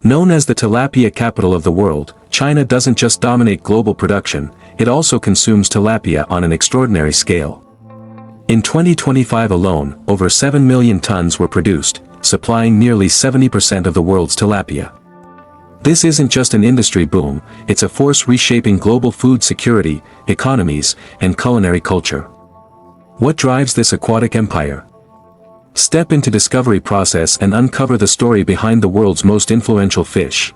Known as the tilapia capital of the world, China doesn't just dominate global production, it also consumes tilapia on an extraordinary scale. In 2025 alone, over 7 million tons were produced, supplying nearly 70% of the world's tilapia. This isn't just an industry boom, it's a force reshaping global food security, economies, and culinary culture. What drives this aquatic empire? Step into the discovery process and uncover the story behind the world's most influential fish.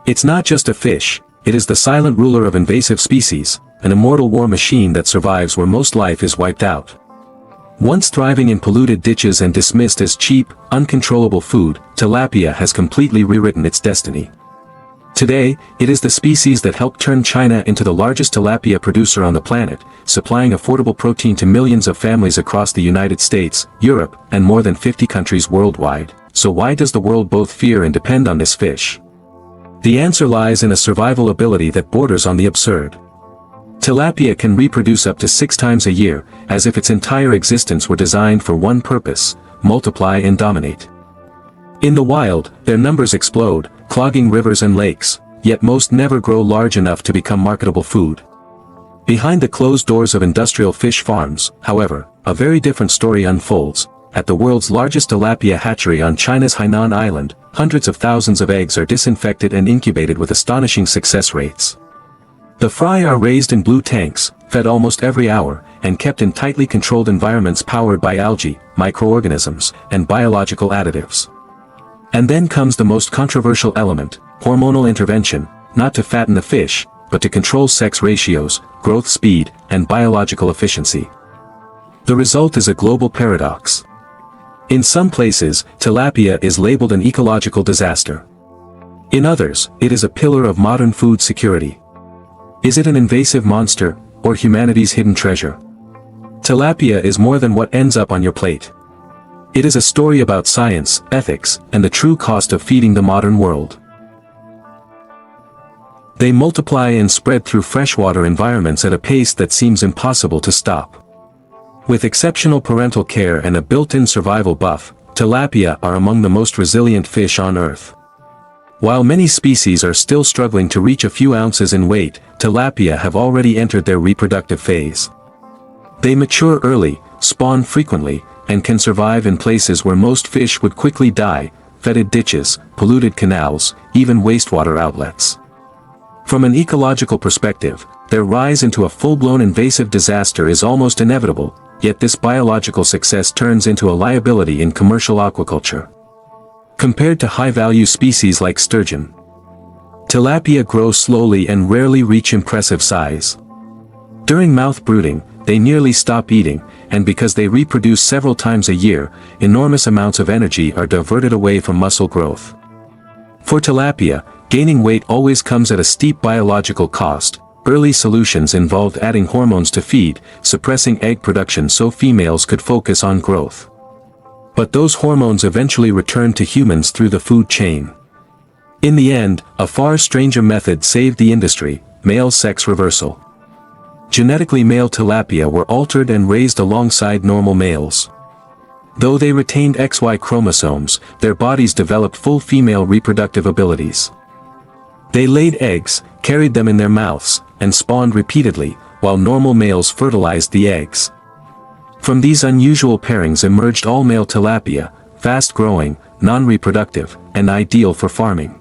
It's not just a fish, it is the silent ruler of invasive species, an immortal war machine that survives where most life is wiped out. Once thriving in polluted ditches and dismissed as cheap, uncontrollable food, tilapia has completely rewritten its destiny. Today, it is the species that helped turn China into the largest tilapia producer on the planet, supplying affordable protein to millions of families across the United States, Europe, and more than 50 countries worldwide. So why does the world both fear and depend on this fish? The answer lies in a survival ability that borders on the absurd. Tilapia can reproduce up to 6 times a year, as if its entire existence were designed for one purpose: multiply and dominate. In the wild, their numbers explode, clogging rivers and lakes, yet most never grow large enough to become marketable food. Behind the closed doors of industrial fish farms, however, a very different story unfolds. At the world's largest tilapia hatchery on China's Hainan Island, hundreds of thousands of eggs are disinfected and incubated with astonishing success rates. The fry are raised in blue tanks, fed almost every hour, and kept in tightly controlled environments powered by algae, microorganisms, and biological additives. And then comes the most controversial element: hormonal intervention, not to fatten the fish, but to control sex ratios, growth speed, and biological efficiency. The result is a global paradox. In some places, tilapia is labeled an ecological disaster. In others, it is a pillar of modern food security. Is it an invasive monster, or humanity's hidden treasure? Tilapia is more than what ends up on your plate. It is a story about science, ethics, and the true cost of feeding the modern world. They multiply and spread through freshwater environments at a pace that seems impossible to stop. With exceptional parental care and a built-in survival buff, tilapia are among the most resilient fish on Earth. While many species are still struggling to reach a few ounces in weight, tilapia have already entered their reproductive phase. They mature early, spawn frequently, and can survive in places where most fish would quickly die: fetid ditches, polluted canals, even wastewater outlets. From an ecological perspective, their rise into a full-blown invasive disaster is almost inevitable, yet this biological success turns into a liability in commercial aquaculture. Compared to high-value species like sturgeon, tilapia grow slowly and rarely reach impressive size. During mouth brooding, they nearly stop eating, and because they reproduce several times a year, enormous amounts of energy are diverted away from muscle growth. For tilapia, gaining weight always comes at a steep biological cost. Early solutions involved adding hormones to feed, suppressing egg production so females could focus on growth. But those hormones eventually returned to humans through the food chain. In the end, a far stranger method saved the industry: male sex reversal. Genetically male tilapia were altered and raised alongside normal males. Though they retained XY chromosomes, their bodies developed full female reproductive abilities. They laid eggs, carried them in their mouths, and spawned repeatedly, while normal males fertilized the eggs. From these unusual pairings emerged all-male tilapia, fast-growing, non-reproductive, and ideal for farming.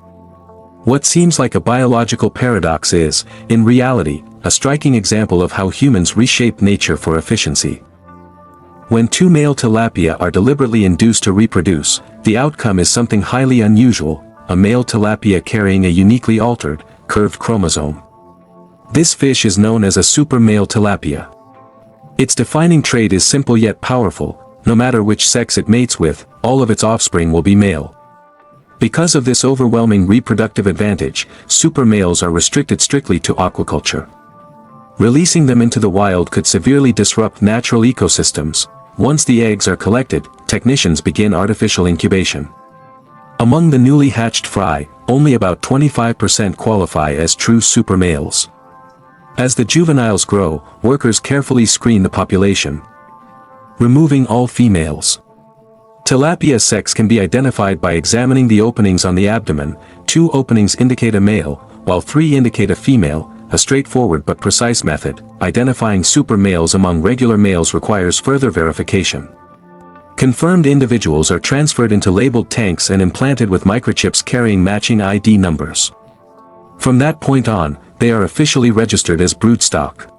What seems like a biological paradox is, in reality, a striking example of how humans reshape nature for efficiency. When 2 male tilapia are deliberately induced to reproduce, the outcome is something highly unusual: a male tilapia carrying a uniquely altered, curved chromosome. This fish is known as a supermale tilapia. Its defining trait is simple yet powerful: no matter which sex it mates with, all of its offspring will be male. Because of this overwhelming reproductive advantage, supermales are restricted strictly to aquaculture. Releasing them into the wild could severely disrupt natural ecosystems. Once the eggs are collected, technicians begin artificial incubation. Among the newly hatched fry, only about 25% qualify as true supermales. As the juveniles grow, workers carefully screen the population, removing all females. Tilapia sex can be identified by examining the openings on the abdomen. 2 openings indicate a male, while 3 indicate a female. A straightforward but precise method. Identifying supermales among regular males requires further verification. Confirmed individuals are transferred into labeled tanks and implanted with microchips carrying matching ID numbers. From that point on, they are officially registered as broodstock.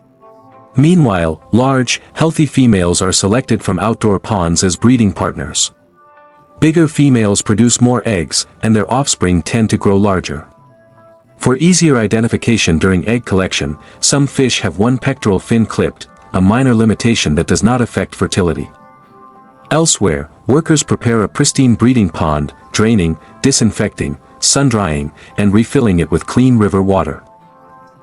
Meanwhile, large, healthy females are selected from outdoor ponds as breeding partners. Bigger females produce more eggs, and their offspring tend to grow larger. For easier identification during egg collection, some fish have one pectoral fin clipped, a minor limitation that does not affect fertility. Elsewhere, workers prepare a pristine breeding pond, draining, disinfecting, sun-drying, and refilling it with clean river water.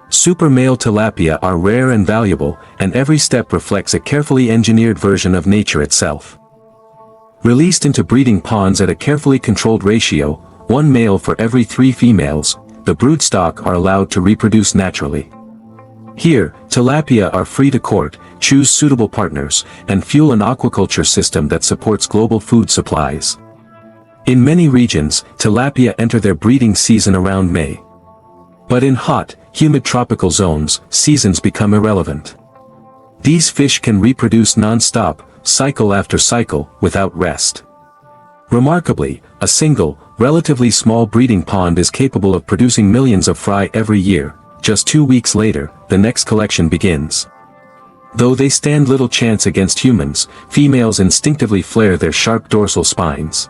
Supermale tilapia are rare and valuable, and every step reflects a carefully engineered version of nature itself. Released into breeding ponds at a carefully controlled ratio, 1 male for every 3 females, the broodstock are allowed to reproduce naturally. Here, tilapia are free to court, choose suitable partners, and fuel an aquaculture system that supports global food supplies. In many regions, tilapia enter their breeding season around May. But in hot, humid tropical zones, seasons become irrelevant. These fish can reproduce non-stop, cycle after cycle, without rest. Remarkably, a single, relatively small breeding pond is capable of producing millions of fry every year. Just 2 weeks later, the next collection begins. Though they stand little chance against humans, females instinctively flare their sharp dorsal spines,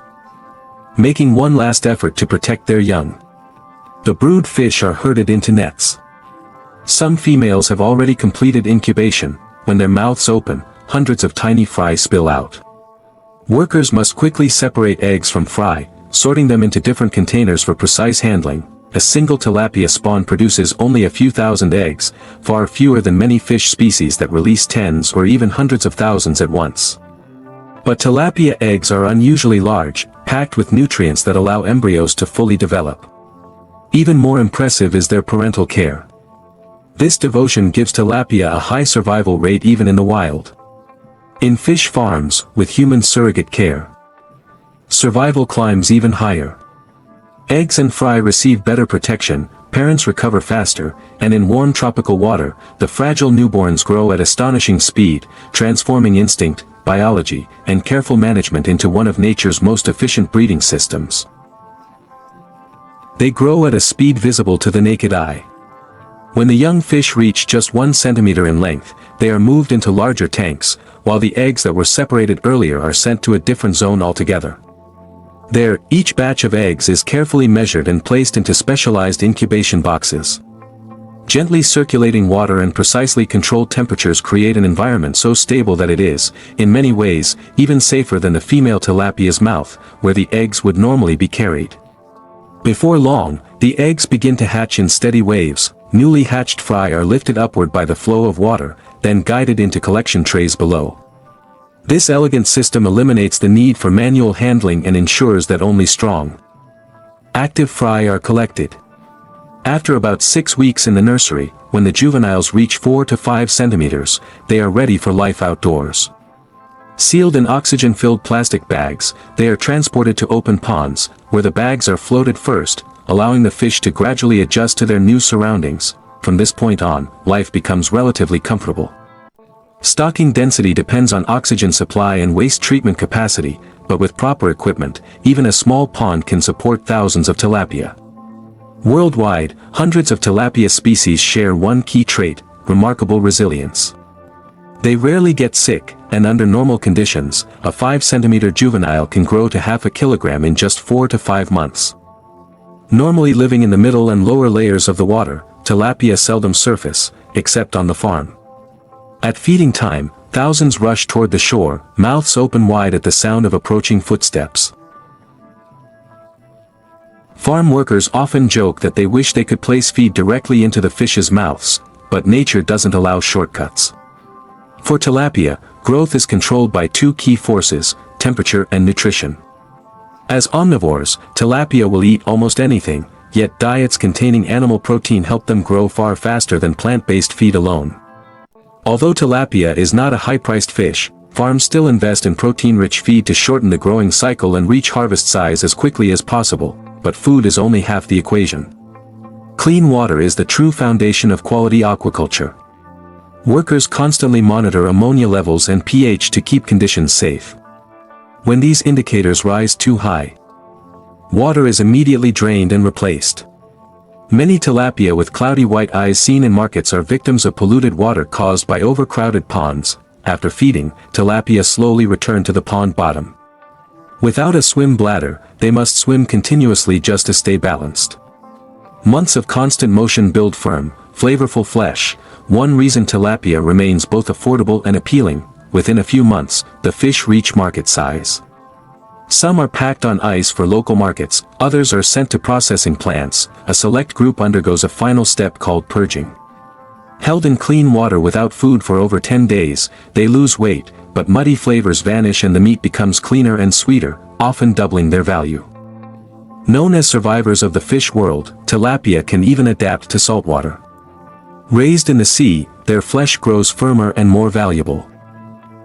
making one last effort to protect their young. The brood fish are herded into nets. Some females have already completed incubation. When their mouths open, hundreds of tiny fry spill out. Workers must quickly separate eggs from fry, sorting them into different containers for precise handling. A single tilapia spawn produces only a few thousand eggs, far fewer than many fish species that release tens or even hundreds of thousands at once. But tilapia eggs are unusually large, packed with nutrients that allow embryos to fully develop. Even more impressive is their parental care. This devotion gives tilapia a high survival rate even in the wild. In fish farms, with human surrogate care, survival climbs even higher. Eggs and fry receive better protection, parents recover faster, and in warm tropical water, the fragile newborns grow at astonishing speed, transforming instinct, biology, and careful management into one of nature's most efficient breeding systems. They grow at a speed visible to the naked eye. When the young fish reach just 1 centimeter in length, they are moved into larger tanks, while the eggs that were separated earlier are sent to a different zone altogether. There, each batch of eggs is carefully measured and placed into specialized incubation boxes. Gently circulating water and precisely controlled temperatures create an environment so stable that it is, in many ways, even safer than the female tilapia's mouth, where the eggs would normally be carried. Before long, the eggs begin to hatch in steady waves. Newly hatched fry are lifted upward by the flow of water, then guided into collection trays below. This elegant system eliminates the need for manual handling and ensures that only strong, active fry are collected. After about 6 weeks in the nursery, when the juveniles reach 4 to 5 centimeters, they are ready for life outdoors. Sealed in oxygen-filled plastic bags, they are transported to open ponds, where the bags are floated first, allowing the fish to gradually adjust to their new surroundings. From this point on, life becomes relatively comfortable. Stocking density depends on oxygen supply and waste treatment capacity, but with proper equipment, even a small pond can support thousands of tilapia. Worldwide, hundreds of tilapia species share one key trait: remarkable resilience. They rarely get sick, and under normal conditions, a 5-centimeter juvenile can grow to half a kilogram in just 4 to 5 months. Normally living in the middle and lower layers of the water, tilapia seldom surface, except on the farm. At feeding time, thousands rush toward the shore, mouths open wide at the sound of approaching footsteps. Farm workers often joke that they wish they could place feed directly into the fish's mouths, but nature doesn't allow shortcuts. For tilapia, growth is controlled by 2 key forces: temperature and nutrition. As omnivores, tilapia will eat almost anything, yet diets containing animal protein help them grow far faster than plant-based feed alone. Although tilapia is not a high-priced fish, farms still invest in protein-rich feed to shorten the growing cycle and reach harvest size as quickly as possible, but food is only half the equation. Clean water is the true foundation of quality aquaculture. Workers constantly monitor ammonia levels and pH to keep conditions safe. When these indicators rise too high, water is immediately drained and replaced. Many tilapia with cloudy white eyes seen in markets are victims of polluted water caused by overcrowded ponds. After feeding, tilapia slowly return to the pond bottom. Without a swim bladder, they must swim continuously just to stay balanced. Months of constant motion build firm, flavorful flesh. One reason tilapia remains both affordable and appealing: within a few months, the fish reach market size. Some are packed on ice for local markets, others are sent to processing plants. A select group undergoes a final step called purging. Held in clean water without food for over 10 days, they lose weight, but muddy flavors vanish and the meat becomes cleaner and sweeter, often doubling their value. Known as survivors of the fish world, tilapia can even adapt to saltwater. Raised in the sea, their flesh grows firmer and more valuable.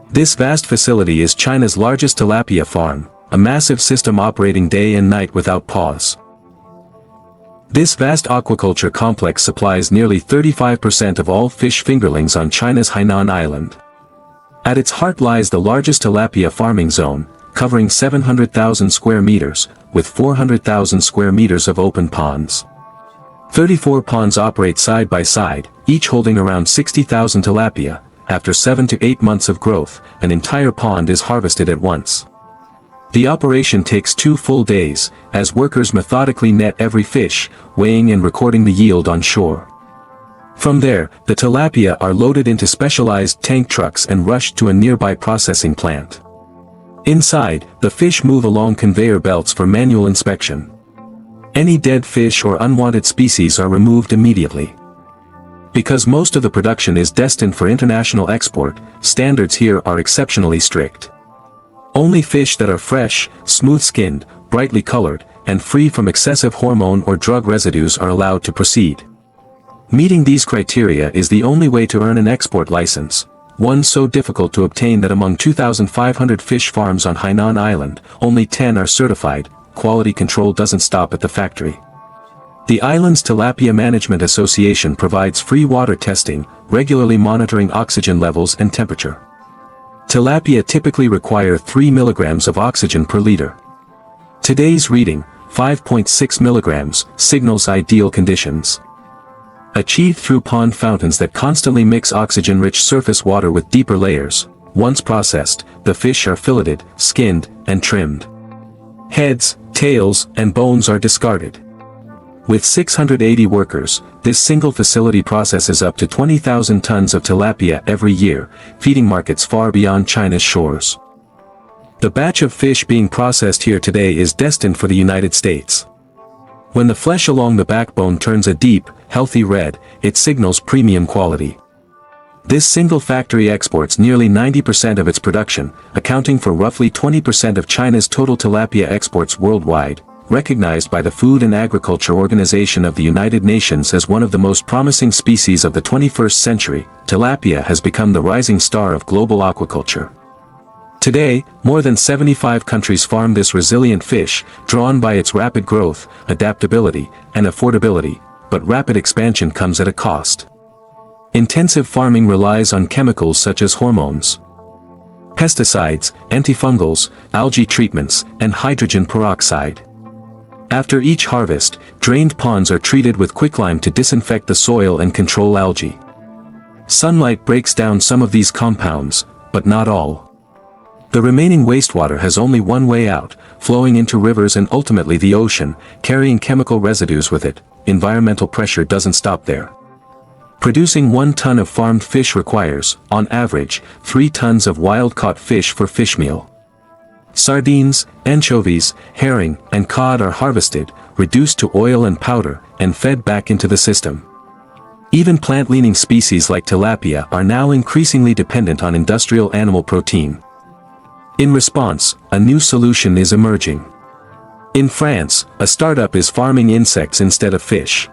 This vast facility is China's largest tilapia farm, a massive system operating day and night without pause. This vast aquaculture complex supplies nearly 35% of all fish fingerlings on China's Hainan Island. At its heart lies the largest tilapia farming zone, covering 700,000 square meters, with 400,000 square meters of open ponds. 34 ponds operate side by side, each holding around 60,000 tilapia. After 7 to 8 months of growth, an entire pond is harvested at once. The operation takes 2 full days, as workers methodically net every fish, weighing and recording the yield on shore. From there, the tilapia are loaded into specialized tank trucks and rushed to a nearby processing plant. Inside, the fish move along conveyor belts for manual inspection. Any dead fish or unwanted species are removed immediately. Because most of the production is destined for international export, standards here are exceptionally strict. Only fish that are fresh, smooth-skinned, brightly colored, and free from excessive hormone or drug residues are allowed to proceed. Meeting these criteria is the only way to earn an export license, one so difficult to obtain that among 2,500 fish farms on Hainan Island, only 10 are certified. Quality control doesn't stop at the factory. The island's Tilapia Management Association provides free water testing, regularly monitoring oxygen levels and temperature. Tilapia typically require 3 milligrams of oxygen per liter. Today's reading, 5.6 milligrams, signals ideal conditions. Achieved through pond fountains that constantly mix oxygen-rich surface water with deeper layers. Once processed, the fish are filleted, skinned, and trimmed. Heads, tails, and bones are discarded. With 680 workers, this single facility processes up to 20,000 tons of tilapia every year, feeding markets far beyond China's shores. The batch of fish being processed here today is destined for the United States. When the flesh along the backbone turns a deep, healthy red, it signals premium quality. This single factory exports nearly 90% of its production, accounting for roughly 20% of China's total tilapia exports worldwide. Recognized by the Food and Agriculture Organization of the United Nations as one of the most promising species of the 21st century, tilapia has become the rising star of global aquaculture. Today, more than 75 countries farm this resilient fish, drawn by its rapid growth, adaptability, and affordability, but rapid expansion comes at a cost. Intensive farming relies on chemicals such as hormones, pesticides, antifungals, algae treatments, and hydrogen peroxide. After each harvest, drained ponds are treated with quicklime to disinfect the soil and control algae. Sunlight breaks down some of these compounds, but not all. The remaining wastewater has only one way out, flowing into rivers and ultimately the ocean, carrying chemical residues with it. Environmental pressure doesn't stop there. Producing 1 ton of farmed fish requires, on average, 3 tons of wild-caught fish for fish meal. Sardines, anchovies, herring, and cod are harvested, reduced to oil and powder, and fed back into the system. Even plant-leaning species like tilapia are now increasingly dependent on industrial animal protein. In response, a new solution is emerging. In France, a startup is farming insects instead of fish.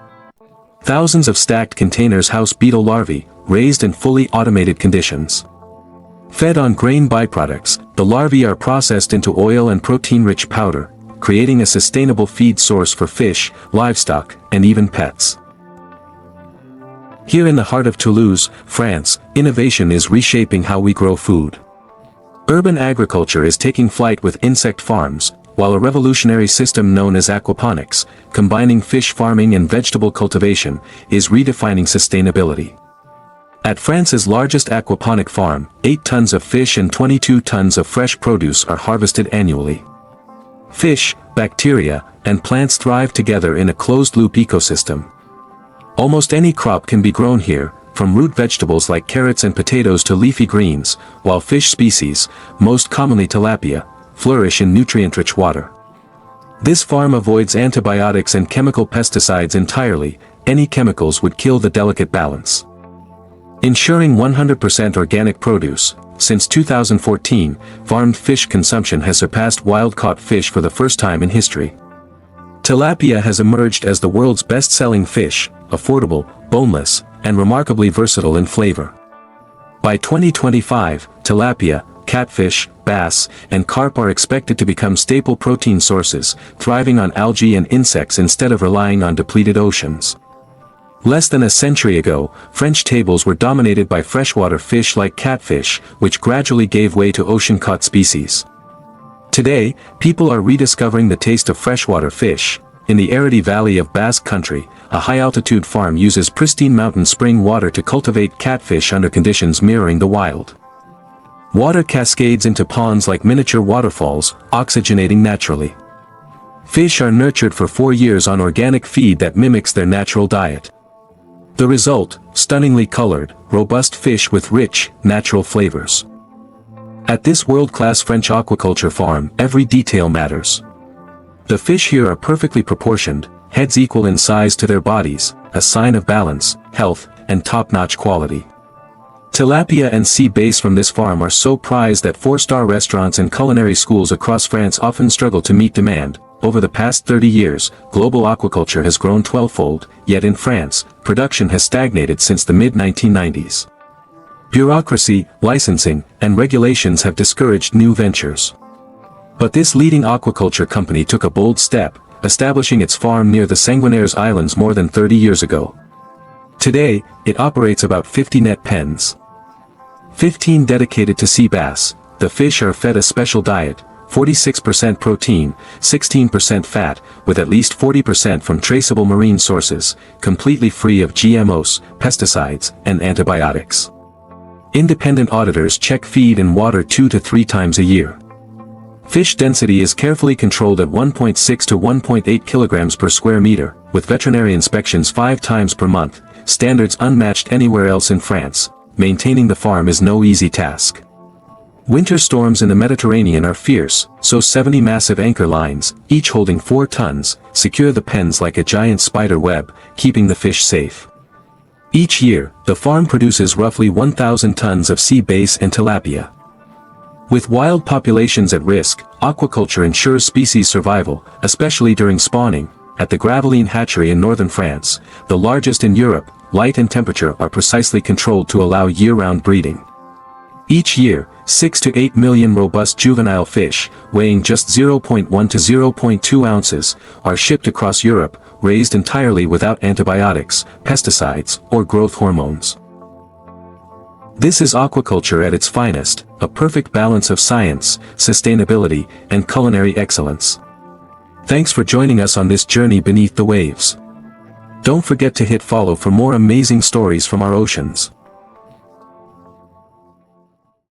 Thousands of stacked containers house beetle larvae, raised in fully automated conditions. Fed on grain byproducts, the larvae are processed into oil and protein-rich powder, creating a sustainable feed source for fish, livestock, and even pets. Here in the heart of Toulouse, France, innovation is reshaping how we grow food. Urban agriculture is taking flight with insect farms, while a revolutionary system known as aquaponics, combining fish farming and vegetable cultivation, is redefining sustainability. At France's largest aquaponic farm, 8 tons of fish and 22 tons of fresh produce are harvested annually. Fish, bacteria, and plants thrive together in a closed-loop ecosystem. Almost any crop can be grown here, from root vegetables like carrots and potatoes to leafy greens, while fish species, most commonly tilapia, flourish in nutrient-rich water. This farm avoids antibiotics and chemical pesticides entirely. Any chemicals would kill the delicate balance. Ensuring 100% organic produce, since 2014, farmed fish consumption has surpassed wild-caught fish for the first time in history. Tilapia has emerged as the world's best-selling fish, affordable, boneless, and remarkably versatile in flavor. By 2025, tilapia, catfish, bass, and carp are expected to become staple protein sources, thriving on algae and insects instead of relying on depleted oceans. Less than a century ago, French tables were dominated by freshwater fish like catfish, which gradually gave way to ocean-caught species. Today, people are rediscovering the taste of freshwater fish. In the Aridi Valley of Basque Country, a high-altitude farm uses pristine mountain spring water to cultivate catfish under conditions mirroring the wild. Water cascades into ponds like miniature waterfalls, oxygenating naturally. Fish are nurtured for 4 years on organic feed that mimics their natural diet. The result, stunningly colored, robust fish with rich, natural flavors. At this world-class French aquaculture farm, every detail matters. The fish here are perfectly proportioned, heads equal in size to their bodies, a sign of balance, health, and top-notch quality. Tilapia and sea bass from this farm are so prized that 4-star restaurants and culinary schools across France often struggle to meet demand. Over the past 30 years, global aquaculture has grown 12-fold, yet in France, production has stagnated since the mid-1990s. Bureaucracy, licensing, and regulations have discouraged new ventures. But this leading aquaculture company took a bold step, establishing its farm near the Sanguinaires Islands more than 30 years ago. Today, it operates about 50 net pens. 15 dedicated to sea bass. The fish are fed a special diet, 46% protein, 16% fat, with at least 40% from traceable marine sources, completely free of GMOs, pesticides, and antibiotics. Independent auditors check feed and water 2 to 3 times a year. Fish density is carefully controlled at 1.6 to 1.8 kilograms per square meter, with veterinary inspections 5 times per month, standards unmatched anywhere else in France. Maintaining the farm is no easy task. Winter storms in the Mediterranean are fierce, so 70 massive anchor lines, each holding 4 tons, secure the pens like a giant spider web, keeping the fish safe. Each year, the farm produces roughly 1,000 tons of sea bass and tilapia. With wild populations at risk, aquaculture ensures species survival, especially during spawning. At the Gravelines hatchery in northern France, the largest in Europe, light and temperature are precisely controlled to allow year-round breeding. Each year, 6 to 8 million robust juvenile fish, weighing just 0.1 to 0.2 ounces, are shipped across Europe, raised entirely without antibiotics, pesticides, or growth hormones. This is aquaculture at its finest, a perfect balance of science, sustainability, and culinary excellence. Thanks for joining us on this journey beneath the waves. Don't forget to hit follow for more amazing stories from our oceans.